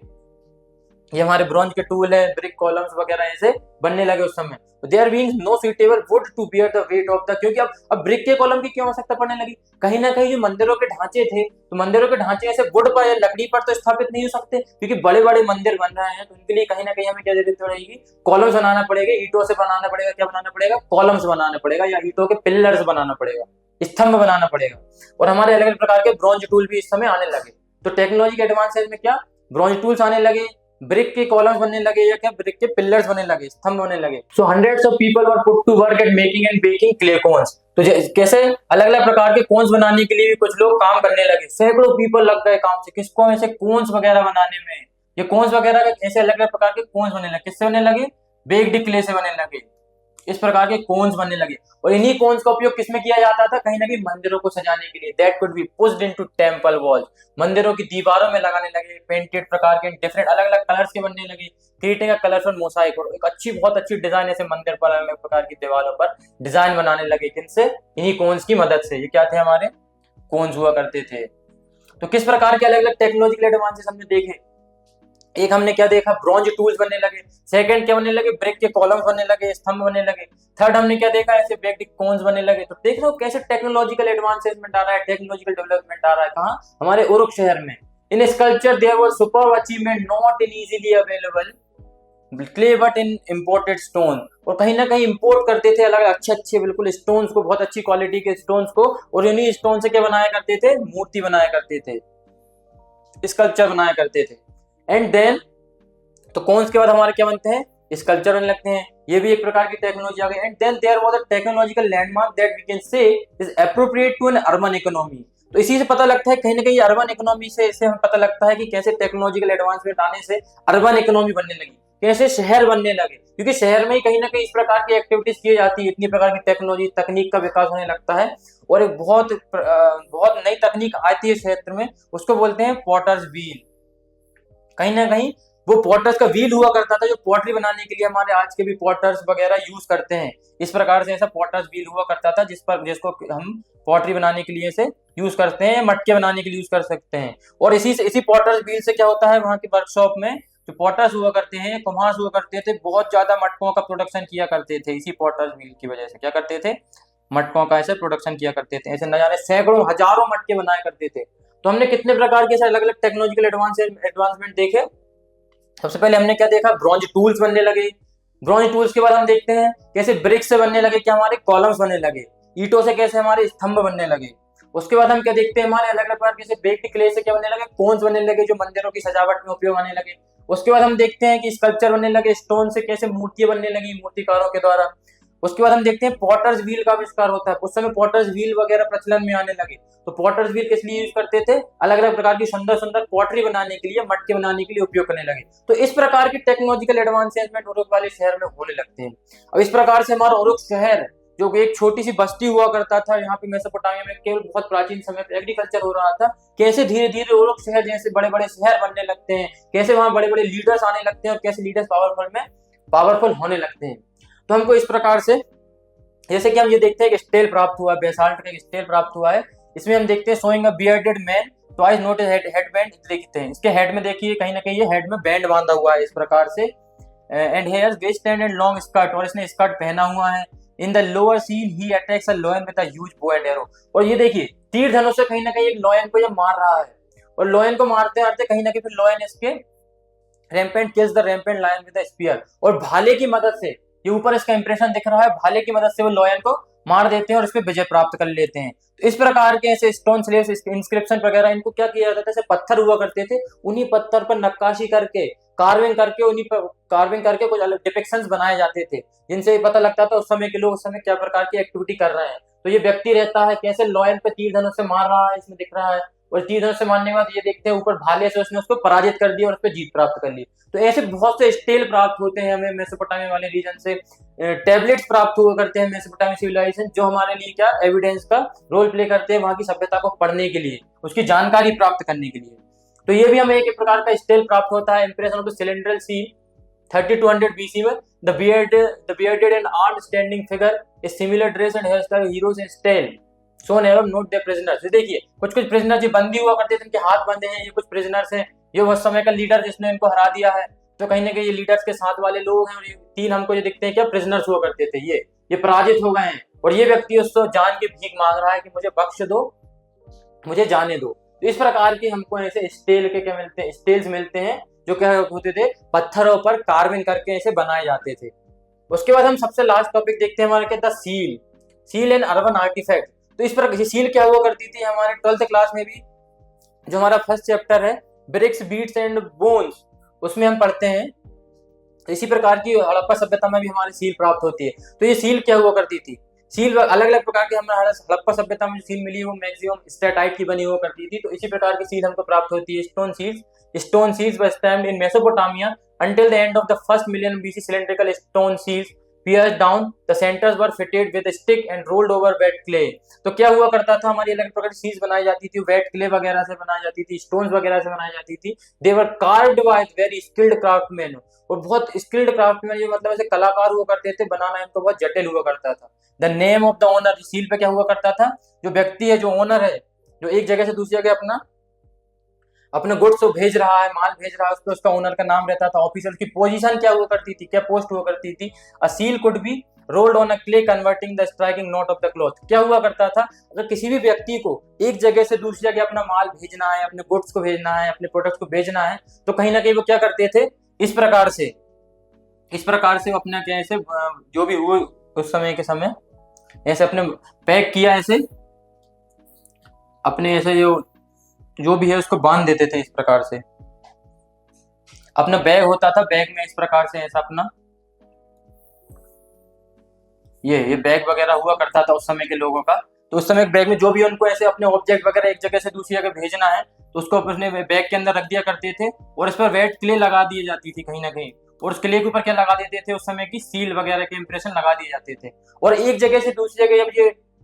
ये हमारे ब्रॉन्ज के टूल है, ब्रिक कॉलम्स वगैरह ऐसे बनने लगे उस समय। There being no suitable wood to bear the weight of the, क्योंकि अब ब्रिक के कॉलम की क्यों आवश्यकता पड़ने लगी, कहीं ना कहीं जो मंदिरों के ढांचे थे, तो मंदिरों के ढांचे ऐसे वुड पर या लकड़ी पर तो स्थापित नहीं हो सकते, क्योंकि बड़े बड़े मंदिर बन रहे हैं, तो उनके लिए कहीं ना कहीं हमें क्या जरूरत पड़ेगी, कॉलम्स बनाना पड़ेगा, ईंटों से बनाना पड़ेगा, क्या बनाना पड़ेगा, कॉलम्स बनाना पड़ेगा, या ईंटों के पिलर्स बनाना पड़ेगा, स्तंभ बनाना पड़ेगा। और हमारे अलग अलग प्रकार के ब्रॉन्ज टूल भी इस समय आने लगे। तो टेक्नोलॉजी के एडवांसेज में क्या, ब्रॉन्ज टूल्स आने लगे, ब्रिक के कॉलम्स बनने लगे, या क्या ब्रिक के पिलर्स बनने लगे, स्तंभ बनने लगे। So hundreds of people were put to work at making and baking clay cones. तो कैसे अलग अलग प्रकार के कोन्स बनाने के लिए भी कुछ लोग काम करने लगे, सैकड़ों पीपल लग गए काम से, किसको, ऐसे कोन्स वगैरह बनाने में। ये कोन्स वगैरह ऐसे अलग अलग प्रकार के कोन्स बनने लगे, किससे बनने लगे, बेक्ड क्ले से बनने लगे, इस प्रकार के कोन्स बनने लगे। और इन्हीं कोन्स का उपयोग किसमें किया जाता था, कहीं ना कहीं मंदिरों को सजाने के लिए। That could be pushed into temple walls, मंदिरों की दीवारों में लगाने लगे, पेंटेड प्रकार के डिफरेंट अलग अलग कलर्स के बनने लगे, क्रिएटिंग अ कलरफुल मोसाइक। और एक अच्छी बहुत अच्छी डिजाइन ऐसे मंदिर पर अलग अलग प्रकार की दीवारों पर डिजाइन बनाने लगे, किनसे, इन्हीं कोन्स की मदद से। ये क्या थे, हमारे कोन्स हुआ करते थे। तो किस प्रकार के अलग अलग टेक्नोलॉजिकल एडवांसेस हमने देखे, एक हमने क्या देखा, ब्रॉन्ज टूल्स बनने लगे, सेकंड क्या बनने लगे, ब्रिक के कॉलम्स बनने लगे, स्तंभ बनने लगे, थर्ड हमने क्या देखा, ऐसे बेक्ड कोन्स बनने लगे। तो देख रहे हो कैसे टेक्नोलॉजिकल एडवांसमेंट आ रहा है, टेक्नोलॉजिकल डेवलपमेंट आ रहा है, कहाँ, हमारे उरुक शहर में। In sculpture there was superb achievement not in easily available clay but in imported stone. और कहीं ना कहीं इंपोर्ट करते थे अलग अच्छे अच्छे बिल्कुल स्टोन्स को, बहुत अच्छी क्वालिटी के स्टोन्स को, और इन्हीं स्टोन से क्या बनाया करते थे, मूर्ति बनाया करते थे, स्कल्पचर बनाया करते थे। एंड देन तो कौन के बाद हमारे क्या बनते हैं, स्कल्पचर बनने लगते हैं, ये भी एक प्रकार की टेक्नोलॉजी आ गई। And then there was a technological landmark that we can say is appropriate to an urban economy. तो इसी से पता लगता है कहीं ना कहीं अर्बन इकोनॉमी से, इससे हमें पता लगता है कि कैसे टेक्नोलॉजिकल एडवांसमेंट आने से अर्बन इकोनॉमी बनने लगी, कैसे शहर बनने लगे, क्योंकि शहर में ही कहीं ना कहीं इस प्रकार की एक्टिविटीज की जाती है, इतनी प्रकार की टेक्नोलॉजी तकनीक का विकास होने लगता है। और एक बहुत बहुत नई तकनीक आती है क्षेत्र में, उसको बोलते हैं पॉटर्स व्हील। कहीं ना कहीं वो पॉटर्स का व्हील हुआ करता था, जो पॉटरी बनाने के लिए हमारे आज के भी पॉटर्स वगैरह यूज करते हैं। इस प्रकार से ऐसा पॉटर्स व्हील हुआ करता था, जिसको हम पॉटरी बनाने के लिए से यूज करते हैं, मटके बनाने के लिए यूज कर सकते हैं। और इसी पॉटर्स व्हील से क्या होता है, वहां के वर्कशॉप में जो पॉटर्स हुआ करते हैं, कुम्हार हुआ करते थे, बहुत ज्यादा मटकों का प्रोडक्शन किया करते थे। इसी पॉटर्स व्हील की वजह से क्या करते थे, मटकों का ऐसे प्रोडक्शन किया करते थे, ऐसे न जाने सैकड़ों हजारों मटके बनाया करते थे। तो हमने कितने प्रकार के अलग अलग टेक्नोलॉजिकल एडवांसमेंट देखे। सबसे पहले हमने क्या देखा, ब्रॉन्ज टूल्स बनने लगे, ब्रॉन्ज टूल्स के बाद हम देखते हैं कैसे ब्रिक्स से बनने लगे, क्या हमारे कॉलम्स बनने लगे, ईंटों से कैसे हमारे स्तंभ बनने लगे। उसके बाद हम क्या देखते हैं, हमारे अलग अलग प्रकार के बेक्ड क्ले से क्या बनने लगे, कोन्स बनने लगे जो मंदिरों की सजावट में उपयोग आने लगे। उसके बाद हम देखते हैं कि स्कल्पचर बनने लगे, स्टोन से कैसे मूर्तियां बनने लगी मूर्तिकारों के द्वारा। उसके बाद हम देखते हैं पॉटर्स व्हील का आविष्कार होता है। उस समय पॉटर्स व्हील वगैरह प्रचलन में आने लगे। तो पॉटर्स व्हील किस लिए यूज करते थे, अलग अलग प्रकार की सुंदर सुंदर पॉटरी बनाने के लिए, मटके बनाने के लिए उपयोग करने लगे। तो इस प्रकार की टेक्नोलॉजिकल एडवांसमेंट उरुक वाले शहर में होने लगते हैं। अब इस प्रकार से हमारा उरुक शहर जो एक छोटी सी बस्ती हुआ करता था यहाँ पे मेसोपोटामिया में, केवल बहुत प्राचीन समय पे एग्रीकल्चर हो रहा था, कैसे धीरे धीरे उरुक शहर जैसे बड़े बड़े शहर बनने लगते हैं, कैसे वहां बड़े बड़े लीडर्स आने लगते हैं और कैसे लीडर्स पावरफुल होने लगते हैं। तो हमको इस प्रकार से, जैसे कि हम ये देखते हैं कि स्टेल प्राप्त हुआ, बेसाल्ट का स्टेल प्राप्त हुआ है। इसमें हम देखते हैं showing a bearded man twice note head band, देखते हैं इसके हेड में देखिए कहीं ना कहीं ये हेड में बैंड बांधा हुआ है इस प्रकार से, and hairs waist and long skirt, और इसने स्कर्ट पहना हुआ है। In the lower scene he attacks a lion with a huge bow and arrow, और ये देखिए तीर धनुष से कहीं ना कहीं एक लॉयन को ये मार रहा है, और लॉयन को मारते मारते कहीं ना कहीं फिर लॉयन इसके rampant kills the rampant lion with a spear, और भाले की मदद से, ये ऊपर इसका इंप्रेशन दिख रहा है, भाले की मदद से वो लॉयन को मार देते हैं और इस पे विजय प्राप्त कर लेते हैं। तो इस प्रकार के ऐसे स्टोन स्लेव्स, इंस्क्रिप्शन वगैरह, इनको क्या किया जाता था, जैसे पत्थर हुआ करते थे, उन्हीं पत्थर पर नक्काशी करके, कार्विंग करके, उन्हीं पर कार्विंग करके कुछ अलग डिपिक्शंस बनाए जाते थे, जिनसे ये पता लगता था उस समय के लोग उस समय क्या प्रकार की एक्टिविटी कर रहे हैं। तो ये व्यक्ति रहता है कैसे लॉयन पे तीर धनुष से मार रहा है, इसमें दिख रहा है, और तीर धनुष से मारने के बाद ये देखते हैं ऊपर भाले से उसने उसको पराजित कर दिया और उस पर जीत प्राप्त कर ली। तो ऐसे बहुत से स्टेल प्राप्त होते हैं हमें मेसोपोटामिया वाले रीजन से। टैबलेट्स प्राप्त हुआ करते हैं मेसोपोटामिया सिविलाइजेशन, जो हमारे लिए क्या एविडेंस का रोल प्ले करते हैं वहां की सभ्यता को पढ़ने के लिए, उसकी जानकारी प्राप्त करने के लिए। तो ये भी हमें एक प्रकार का स्टेल प्राप्त होता है। Impression of the cylindrical seal 3200 BC में, the bearded and armed standing figure is similar dress and hairstyle heroes in style shown above note their prisoners। देखिए कुछ कुछ प्रिजनर जो बंदी हुआ करते थे, इनके हाथ बंधे हैं, ये कुछ प्रिजनर्स हैं, ये उस समय का लीडर जिसने इनको हरा दिया है। तो कहीं ना कहीं ये लीडर्स के साथ वाले लोग हैं, और ये तीन हमको ये दिखते हैं क्या प्रिजनर्स हुआ करते थे, ये पराजित हो गए हैं, और ये व्यक्ति उसको जान के भीख मांग रहा है कि मुझे बख्श दो, मुझे जाने दो। तो इस प्रकार के हमको ऐसे स्टेल के क्या मिलते हैं, स्टेल्स मिलते हैं, जो क्या होते थे, पत्थरों पर कार्विंग करके ऐसे बनाए जाते थे। उसके बाद हम सबसे लास्ट टॉपिक देखते हैं हमारे क्या था, सील एंड अर्बन आर्टिफैक्ट। तो इस प्रकार सील क्या हुआ करती थी, हमारे 12th क्लास में भी जो हमारा फर्स्ट चैप्टर है ब्रिक्स बीट्स एंड बोन्स, उसमें हम पढ़ते हैं। इसी प्रकार की हड़प्पा सभ्यता में भी हमारी सील प्राप्त होती है। तो ये सील क्या हुआ करती थी, सील अलग अलग प्रकार के हमारे हड़प्पा सभ्यता में जो सील मिली है वो मैक्सिमम स्टेटाइट की बनी हुआ करती थी। तो इसी प्रकार की सील हमको प्राप्त होती है, stone seals were stamped in Mesopotamia until the end of the first million BC। cylindrical stone seals pierced down, the centers were fitted with a stick and rolled over wet clay। तो क्या हुआ करता था, हमारी अलग प्रकार की seals बनाई जाती थी, वेट क्ले वगैरह से बनाई जाती थी, स्टोन्स वगैरह से बनाई जाती थी। They were carved by very skilled craftsman, और बहुत स्किल्ड क्राफ्टमैन, ये मतलब ऐसे कलाकार हुआ करते थे, बनाना इनको बहुत जटिल हुआ करता था। The name of the owner, seal पे क्या हुआ करता था, जो व्यक्ति है, जो ओनर है, जो एक जगह से दूसरी जगह अपने गुड्स को भेज रहा है, माल भेज रहा है, उसको उसका ओनर का नाम रहता था। ऑफिसर की पोजीशन क्या हुआ करती थी, क्या पोस्ट हुआ करती थी। A seal could be rolled on a clay converting the striking note of the cloth. क्या हुआ करता था, अगर किसी भी व्यक्ति को एक जगह से दूसरी जगह अपना माल भेजना है, अपने गुड्स को भेजना है, अपने प्रोडक्ट्स को भेजना है, तो कहीं ना कहीं वो क्या करते थे, इस प्रकार से वो अपना क्या ऐसे जो भी हुए उस समय के समय ऐसे अपने पैक किया, ऐसे अपने ऐसे जो भी है उसको बांध देते थे। इस प्रकार से अपना बैग होता था, बैग में इस प्रकार से ऐसा अपना ये बैग वगैरह हुआ करता था उस समय के लोगों का। तो उस समय बैग में जो भी उनको ऐसे अपने ऑब्जेक्ट वगैरह एक जगह से दूसरी जगह भेजना है, तो उसको अपने बैग के अंदर रख दिया करते थे, और इस पर वेट क्ले लगा दी जाती थी कहीं ना कहीं, और उस क्ले के ऊपर क्या लगा देते थे, उस समय की सील वगैरह के इंप्रेशन लगा दिए जाते थे। और एक जगह से दूसरी जगह जब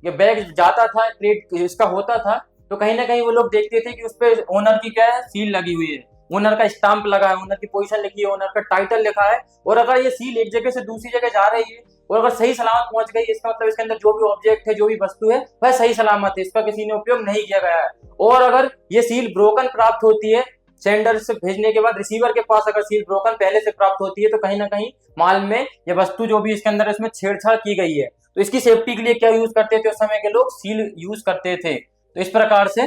ये बैग जाता था, ट्रेड इसका होता था, तो कहीं ना कहीं वो लोग देखते थे कि उस पर ओनर की क्या है, सील लगी हुई है, ओनर का स्टाम्प लगा है, ओनर की पोजीशन लिखी है, ओनर का टाइटल लिखा है। और अगर ये सील एक जगह से दूसरी जगह जा रही है और अगर सही सलामत पहुंच गई, इसका मतलब इसके अंदर जो भी ऑब्जेक्ट है, जो भी वस्तु है, वह सही सलामत है, इसका किसी ने उपयोग नहीं किया गया है। और अगर ये सील ब्रोकन प्राप्त होती है, सेंडर से भेजने के बाद रिसीवर के पास अगर सील ब्रोकन पहले से प्राप्त होती है, तो कहीं ना कहीं माल में ये वस्तु जो भी इसके अंदर इसमें छेड़छाड़ की गई है। तो इसकी सेफ्टी के लिए क्या यूज करते थे उस समय के लोग, सील यूज करते थे। तो इस प्रकार से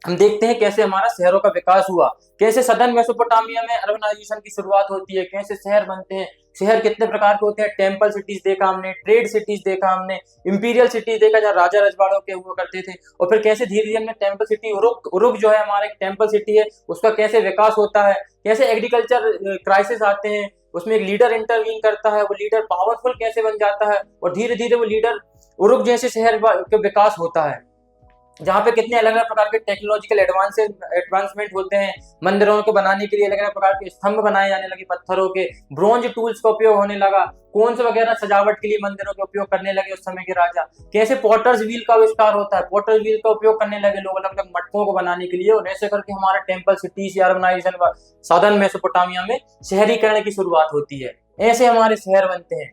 हम देखते हैं कैसे हमारा शहरों का विकास हुआ, कैसे सदर्न मेसोपोटामिया में अर्बनाइजेशन की शुरुआत होती है, कैसे शहर बनते हैं, शहर कितने प्रकार के होते हैं, टेम्पल सिटीज देखा हमने, ट्रेड सिटीज देखा हमने, इंपीरियल सिटीज देखा जहाँ राजा रजवाड़ों के हुआ करते थे, और फिर कैसे धीरे धीरे हमने टेम्पल सिटी उरुक जो है हमारा एक टेम्पल सिटी है उसका कैसे विकास होता है, कैसे एग्रीकल्चर क्राइसिस आते हैं, उसमें एक लीडर इंटरवीन करता है, वो लीडर पावरफुल कैसे बन जाता है और धीरे धीरे वो लीडर उरुक जैसे शहर का विकास होता है, जहाँ पे कितने अलग अलग प्रकार के टेक्नोलॉजिकल एडवांसमेंट होते हैं। मंदिरों को बनाने के लिए अलग अलग प्रकार के स्तंभ बनाए जाने लगे पत्थरों के, ब्रोंज टूल्स का उपयोग होने लगा, कोन्स वगैरह सजावट के लिए मंदिरों का उपयोग करने लगे उस समय के राजा। कैसे पॉटर्स व्हील का आविष्कार होता है, पॉटर्स व्हील का उपयोग करने लगे लोग अलग अलग मटकों को बनाने के लिए, और ऐसे करके हमारा टेम्पल सिटीज या अर्बनाइजेशन साउदर्न मेसोपोटामिया में शहरीकरण की शुरुआत होती है। ऐसे हमारे शहर बनते हैं।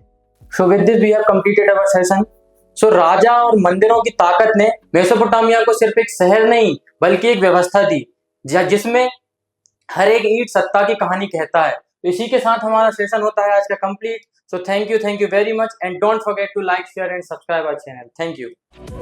So with this we have completed our session. So राजा और मंदिरों की ताकत ने मेसोपोटामिया को सिर्फ एक शहर नहीं बल्कि एक व्यवस्था दी जिसमें हर एक ईंट सत्ता की कहानी कहता है। तो इसी के साथ हमारा सेशन होता है आज का complete. So thank you very much and don't forget to like share and subscribe our channel. Thank you.